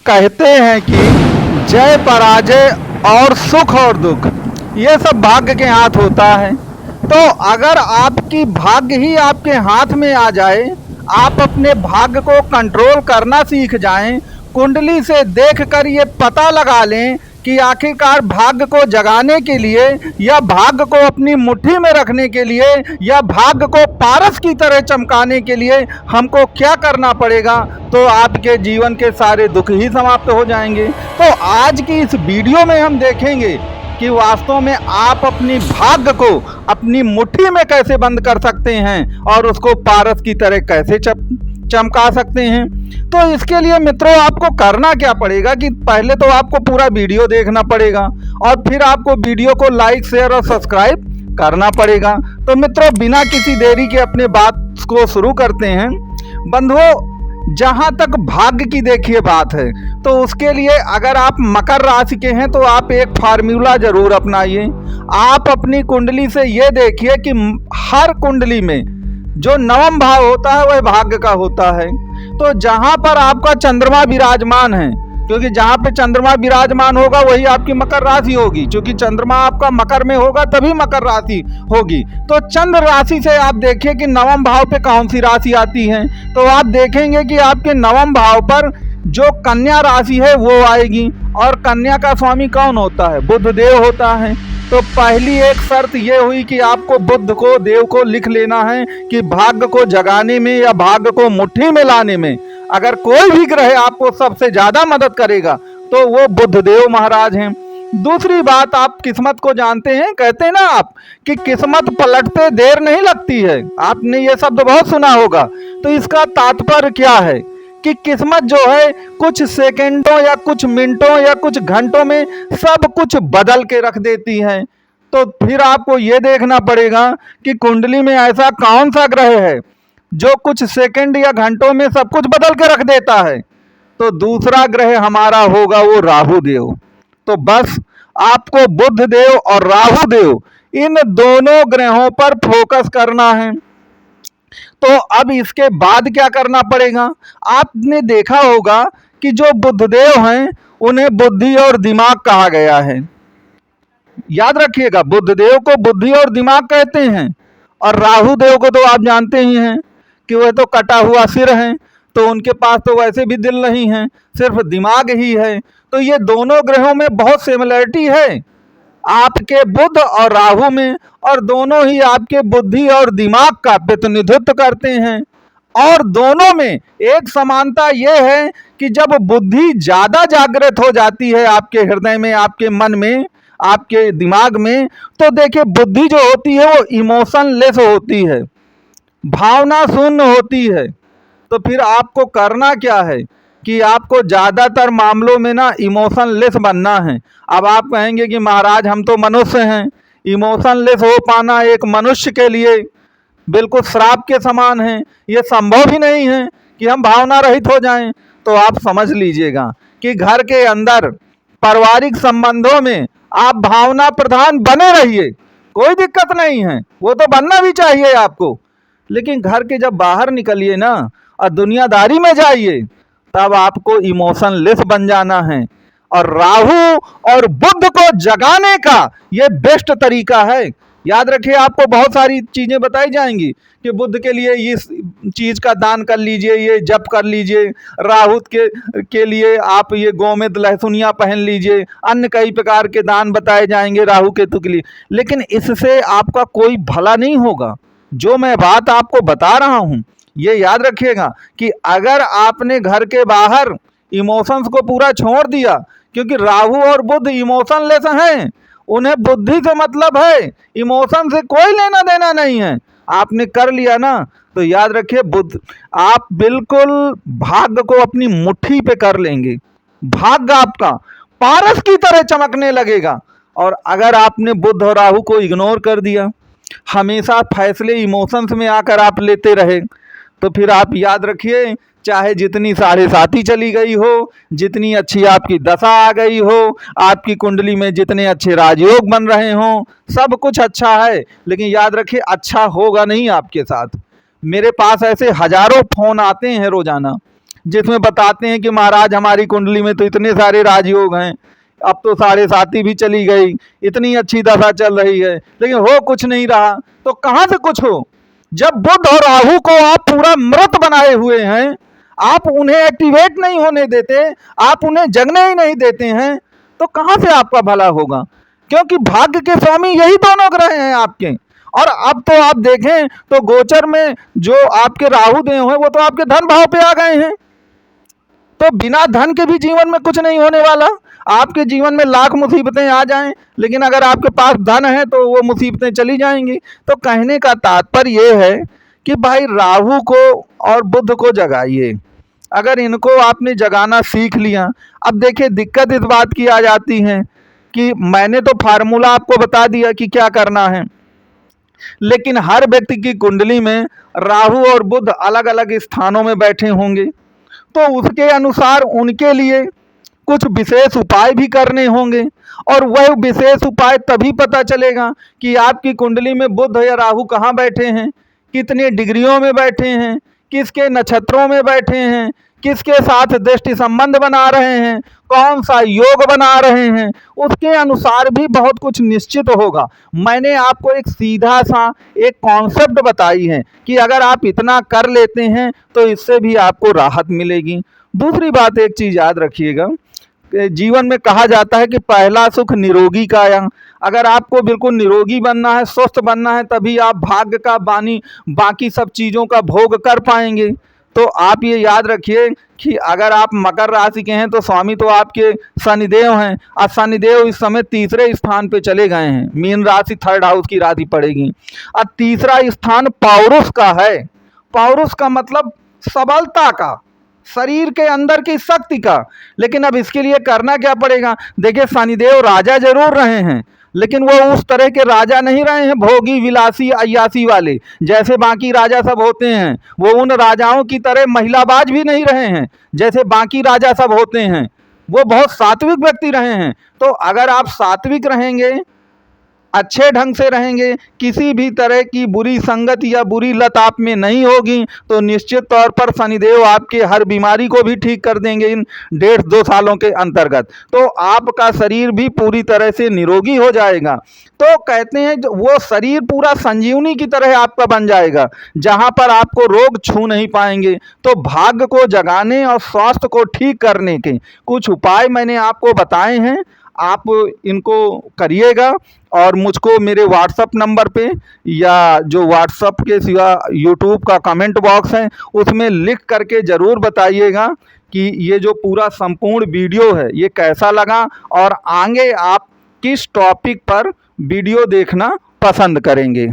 कहते हैं कि जय पराजय और सुख और दुख ये सब भाग्य के हाथ होता है। तो अगर आपकी भाग्य ही आपके हाथ में आ जाए, आप अपने भाग्य को कंट्रोल करना सीख जाएं, कुंडली से देखकर ये पता लगा लें कि आखिरकार भाग्य को जगाने के लिए या भाग्य को अपनी मुट्ठी में रखने के लिए या भाग्य को पारस की तरह चमकाने के लिए हमको क्या करना पड़ेगा, तो आपके जीवन के सारे दुख ही समाप्त हो जाएंगे। तो आज की इस वीडियो में हम देखेंगे कि वास्तव में आप अपनी भाग्य को अपनी मुट्ठी में कैसे बंद कर सकते हैं और उसको पारस की तरह कैसे चमका सकते हैं। तो इसके लिए मित्रों आपको करना क्या पड़ेगा कि पहले तो आपको पूरा वीडियो देखना पड़ेगा और फिर आपको वीडियो को लाइक शेयर और सब्सक्राइब करना पड़ेगा। तो मित्रों बिना किसी देरी के अपने बात को शुरू करते हैं। बंधुओं, जहाँ तक भाग्य की देखिए बात है, तो उसके लिए अगर आप मकर राशि के हैं तो आप एक फार्मूला जरूर अपनाइए। आप अपनी कुंडली से ये देखिए कि हर कुंडली में जो नवम भाव होता है वह भाग्य का होता है। तो जहाँ पर आपका चंद्रमा विराजमान है, क्योंकि जहाँ पे चंद्रमा विराजमान होगा वही आपकी मकर राशि होगी, क्योंकि चंद्रमा आपका मकर में होगा तभी मकर राशि होगी। तो चंद्र राशि से आप देखिए कि नवम भाव पे कौन सी राशि आती है, तो आप देखेंगे कि आपके नवम भाव पर जो कन्या राशि है वो आएगी। और कन्या का स्वामी कौन होता है? बुध देव होता है। तो पहली एक शर्त ये हुई कि आपको बुध को, देव को लिख लेना है कि भाग्य को जगाने में या भाग्य को मुट्ठी में लाने में अगर कोई भी ग्रह आपको सबसे ज्यादा मदद करेगा तो वो बुध देव महाराज हैं। दूसरी बात, आप किस्मत को जानते हैं, कहते हैं ना आप कि किस्मत पलटते देर नहीं लगती है। आपने ये शब्द बहुत सुना होगा। तो इसका तात्पर्य क्या है कि किस्मत जो है कुछ सेकंडों या कुछ मिनटों या कुछ घंटों में सब कुछ बदल के रख देती है। तो फिर आपको ये देखना पड़ेगा कि कुंडली में ऐसा कौन सा ग्रह है जो कुछ सेकंड या घंटों में सब कुछ बदल के रख देता है। तो दूसरा ग्रह हमारा होगा वो राहु देव। तो बस आपको बुध देव और राहु देव इन दोनों ग्रहों पर फोकस करना है। तो अब इसके बाद क्या करना पड़ेगा? आपने देखा होगा कि जो बुधदेव हैं उन्हें बुद्धि और दिमाग कहा गया है। याद रखिएगा, बुधदेव को बुद्धि और दिमाग कहते हैं और राहु देव को तो आप जानते ही हैं कि वह तो कटा हुआ सिर है, तो उनके पास तो वैसे भी दिल नहीं है, सिर्फ दिमाग ही है। तो ये दोनों ग्रहों में बहुत सिमिलरिटी है आपके बुध और राहु में, और दोनों ही आपके बुद्धि और दिमाग का प्रतिनिधित्व करते हैं। और दोनों में एक समानता यह है कि जब बुद्धि ज्यादा जागृत हो जाती है आपके हृदय में, आपके मन में, आपके दिमाग में, तो देखिए बुद्धि जो होती है वो इमोशनलेस होती है, भावना शून्य होती है। तो फिर आपको करना क्या है कि आपको ज़्यादातर मामलों में ना इमोशनलेस बनना है। अब आप कहेंगे कि महाराज हम तो मनुष्य हैं, इमोशनलेस हो पाना एक मनुष्य के लिए बिल्कुल श्राप के समान है, ये संभव ही नहीं है कि हम भावना रहित हो जाएं। तो आप समझ लीजिएगा कि घर के अंदर पारिवारिक संबंधों में आप भावना प्रधान बने रहिए, कोई दिक्कत नहीं है, वो तो बनना भी चाहिए आपको। लेकिन घर के जब बाहर निकलिए ना और दुनियादारी में जाइए तब आपको इमोशनलेस बन जाना है। और राहु और बुध को जगाने का ये बेस्ट तरीका है। याद रखिए, आपको बहुत सारी चीजें बताई जाएंगी कि बुध के लिए इस चीज का दान कर लीजिए, ये जप कर लीजिए, राहु के लिए आप ये गोमेद लहसुनिया पहन लीजिए, अन्य कई प्रकार के दान बताए जाएंगे राहु केतु के लिए। लेकिन इससे आपका कोई भला नहीं होगा। जो मैं बात आपको बता रहा हूं ये याद रखिएगा कि अगर आपने घर के बाहर इमोशंस को पूरा छोड़ दिया, क्योंकि राहु और बुध इमोशनलेस हैं, उन्हें बुद्धि से मतलब है, इमोशन से कोई लेना देना नहीं है। आपने कर लिया ना, तो याद रखिए बुध आप बिल्कुल भाग्य को अपनी मुट्ठी पे कर लेंगे, भाग्य आपका पारस की तरह चमकने लगेगा। और अगर आपने बुध और राहु को इग्नोर कर दिया, हमेशा फैसले इमोशंस में आकर आप लेते रहे, तो फिर आप याद रखिए चाहे जितनी 7.5 चली गई हो, जितनी अच्छी आपकी दशा आ गई हो, आपकी कुंडली में जितने अच्छे राजयोग बन रहे हों, सब कुछ अच्छा है, लेकिन याद रखिए अच्छा होगा नहीं आपके साथ। मेरे पास ऐसे हजारों फोन आते हैं रोजाना जिसमें बताते हैं कि महाराज हमारी कुंडली में तो इतने सारे राजयोग हैं, अब तो 7.5 भी चली गई, इतनी अच्छी दशा चल रही है, लेकिन हो कुछ नहीं रहा। तो कहाँ से कुछ हो? जब बुध और राहु को आप पूरा मृत बनाए हुए हैं, आप उन्हें एक्टिवेट नहीं होने देते, आप उन्हें जगने ही नहीं देते हैं, तो कहाँ से आपका भला होगा? क्योंकि भाग्य के स्वामी यही दोनों ग्रह हैं आपके। और अब तो आप देखें तो गोचर में जो आपके राहु देव हैं वो तो आपके धन भाव पे आ गए हैं। तो बिना धन के भी जीवन में कुछ नहीं होने वाला। आपके जीवन में लाख मुसीबतें आ जाएं, लेकिन अगर आपके पास धन है तो वो मुसीबतें चली जाएंगी। तो कहने का तात्पर्य ये है कि भाई राहु को और बुध को जगाइए। अगर इनको आपने जगाना सीख लिया, अब देखिए दिक्कत इस बात की आ जाती है कि मैंने तो फार्मूला आपको बता दिया कि क्या करना है, लेकिन हर व्यक्ति की कुंडली में राहु और बुध अलग अलग स्थानों में बैठे होंगे, तो उसके अनुसार उनके लिए कुछ विशेष उपाय भी करने होंगे। और वह विशेष उपाय तभी पता चलेगा कि आपकी कुंडली में बुध या राहु कहाँ बैठे हैं, कितने डिग्रियों में बैठे हैं, किसके नक्षत्रों में बैठे हैं, किसके साथ दृष्टि संबंध बना रहे हैं, कौन सा योग बना रहे हैं, उसके अनुसार भी बहुत कुछ निश्चित होगा। मैंने आपको एक सीधा सा एक कॉन्सेप्ट बताई है कि अगर आप इतना कर लेते हैं तो इससे भी आपको राहत मिलेगी। दूसरी बात, एक चीज़ याद रखिएगा, जीवन में कहा जाता है कि पहला सुख निरोगी काया। अगर आपको बिल्कुल निरोगी बनना है, स्वस्थ बनना है, तभी आप भाग्य का बाकी सब चीज़ों का भोग कर पाएंगे। तो आप ये याद रखिए कि अगर आप मकर राशि के हैं तो स्वामी तो आपके शनिदेव हैं, और शनिदेव इस समय तीसरे स्थान पे चले गए हैं, मीन राशि 3rd हाउस की राशि पड़ेगी। और तीसरा स्थान पौरुष का है। पौरुष का मतलब सबलता का, शरीर के अंदर की शक्ति का। लेकिन अब इसके लिए करना क्या पड़ेगा? देखिए शनिदेव राजा जरूर रहे हैं, लेकिन वो उस तरह के राजा नहीं रहे हैं भोगी विलासी अय्यासी वाले जैसे बाकी राजा सब होते हैं। वो उन राजाओं की तरह महिलाबाज भी नहीं रहे हैं जैसे बाकी राजा सब होते हैं। वो बहुत सात्विक व्यक्ति रहे हैं। तो अगर आप सात्विक रहेंगे, अच्छे ढंग से रहेंगे, किसी भी तरह की बुरी संगत या बुरी लत आप में नहीं होगी, तो निश्चित तौर पर शनिदेव आपके हर बीमारी को भी ठीक कर देंगे इन 1.5-2 सालों के अंतर्गत। तो आपका शरीर भी पूरी तरह से निरोगी हो जाएगा। तो कहते हैं वो शरीर पूरा संजीवनी की तरह आपका बन जाएगा, जहाँ पर आपको रोग छू नहीं पाएंगे। तो भाग्य को जगाने और स्वास्थ्य को ठीक करने के कुछ उपाय मैंने आपको बताए हैं, आप इनको करिएगा। और मुझको मेरे व्हाट्सअप नंबर पे या जो व्हाट्सअप के सिवा यूट्यूब का कमेंट बॉक्स है उसमें लिख करके ज़रूर बताइएगा कि ये जो पूरा संपूर्ण वीडियो है ये कैसा लगा, और आगे आप किस टॉपिक पर वीडियो देखना पसंद करेंगे।